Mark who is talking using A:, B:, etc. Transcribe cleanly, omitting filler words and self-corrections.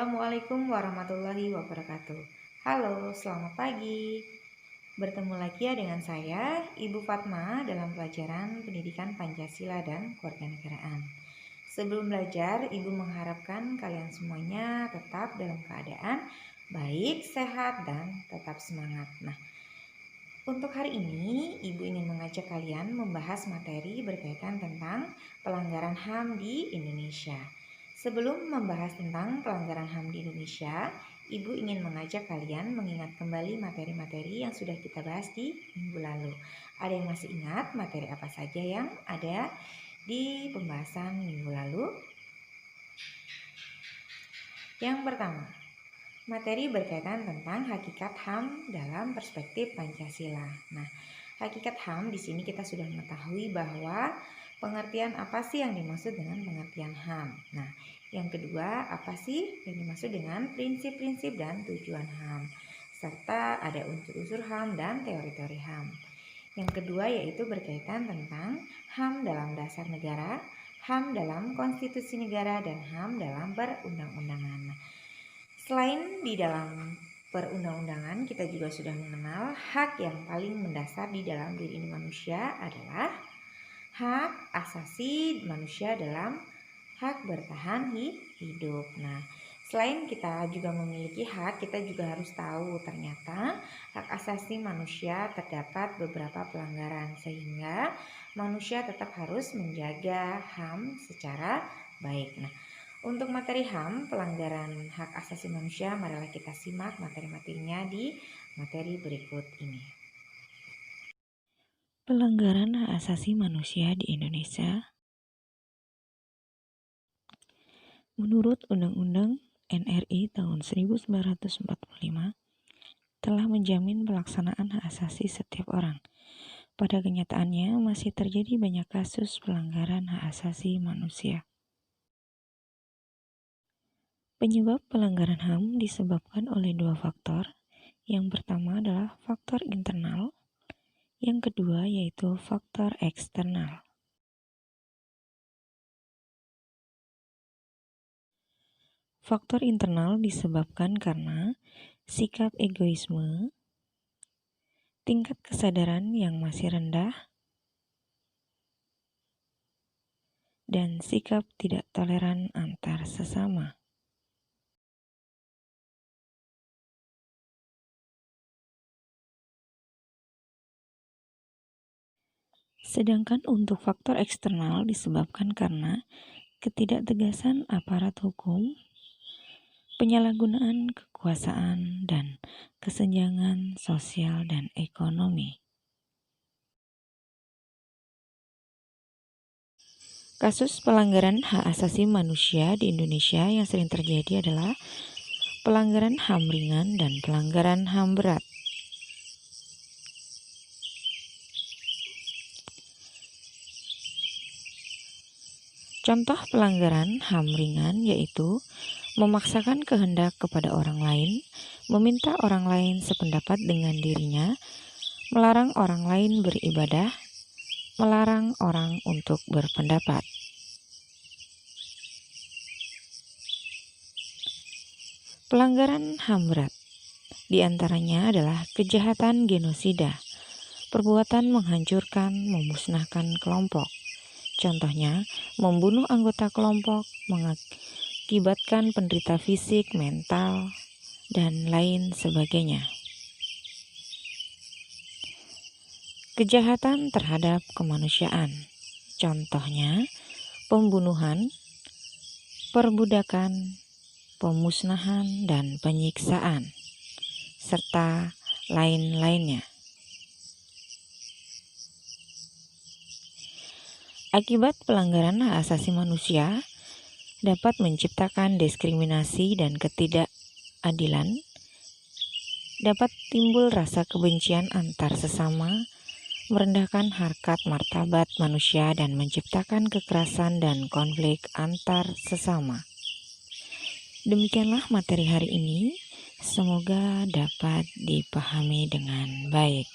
A: Assalamualaikum warahmatullahi wabarakatuh. Halo, selamat pagi. Bertemu lagi ya dengan saya, Ibu Fatma, dalam pelajaran Pendidikan Pancasila dan Kewarganegaraan. Sebelum belajar, Ibu mengharapkan kalian semuanya tetap dalam keadaan baik, sehat, dan tetap semangat. Nah, untuk hari ini, Ibu ingin mengajak kalian membahas materi berkaitan tentang pelanggaran HAM di Indonesia. Sebelum membahas tentang pelanggaran HAM di Indonesia, Ibu ingin mengajak kalian mengingat kembali materi-materi yang sudah kita bahas di minggu lalu. Ada yang masih ingat materi apa saja yang ada di pembahasan minggu lalu? Yang pertama, materi berkaitan tentang hakikat HAM dalam perspektif Pancasila. Nah, hakikat HAM di sini kita sudah mengetahui bahwa pengertian apa sih yang dimaksud dengan pengertian HAM. Nah, yang kedua, apa sih yang dimaksud dengan prinsip-prinsip dan tujuan HAM, serta ada unsur-unsur HAM dan teori-teori HAM. Yang kedua yaitu berkaitan tentang HAM dalam dasar negara, HAM dalam konstitusi negara, dan HAM dalam perundang-undangan. Selain di dalam perundang-undangan, kita juga sudah mengenal hak yang paling mendasar di dalam diri manusia adalah hak asasi manusia dalam hak bertahan hidup. Nah, selain kita juga memiliki hak, kita juga harus tahu ternyata hak asasi manusia terdapat beberapa pelanggaran, sehingga manusia tetap harus menjaga HAM secara baik. Nah, untuk materi HAM, pelanggaran hak asasi manusia, marilah kita simak materi-materinya di materi berikut ini.
B: Pelanggaran hak asasi manusia di Indonesia. Menurut Undang-Undang NRI tahun 1945 telah menjamin pelaksanaan hak asasi setiap orang. Pada kenyataannya masih terjadi banyak kasus pelanggaran hak asasi manusia. Penyebab pelanggaran HAM disebabkan oleh dua faktor. Yang pertama adalah faktor internal, yang kedua yaitu faktor eksternal. Faktor internal disebabkan karena sikap egoisme, tingkat kesadaran yang masih rendah, dan sikap tidak toleran antar sesama. Sedangkan untuk faktor eksternal disebabkan karena ketidaktegasan aparat hukum, penyalahgunaan kekuasaan, dan kesenjangan sosial dan ekonomi. Kasus pelanggaran hak asasi manusia di Indonesia yang sering terjadi adalah pelanggaran HAM ringan dan pelanggaran HAM berat. Contoh pelanggaran HAM ringan yaitu memaksakan kehendak kepada orang lain, meminta orang lain sependapat dengan dirinya, melarang orang lain beribadah, melarang orang untuk berpendapat. Pelanggaran HAM berat diantaranya adalah kejahatan genosida, perbuatan menghancurkan, memusnahkan kelompok. Contohnya, membunuh anggota kelompok, mengakibatkan penderita fisik, mental, dan lain sebagainya. Kejahatan terhadap kemanusiaan, contohnya pembunuhan, perbudakan, pemusnahan, dan penyiksaan, serta lain-lainnya. Akibat pelanggaran hak asasi manusia dapat menciptakan diskriminasi dan ketidakadilan, dapat timbul rasa kebencian antar sesama, merendahkan harkat martabat manusia, dan menciptakan kekerasan dan konflik antar sesama. Demikianlah materi hari ini, semoga dapat dipahami dengan baik.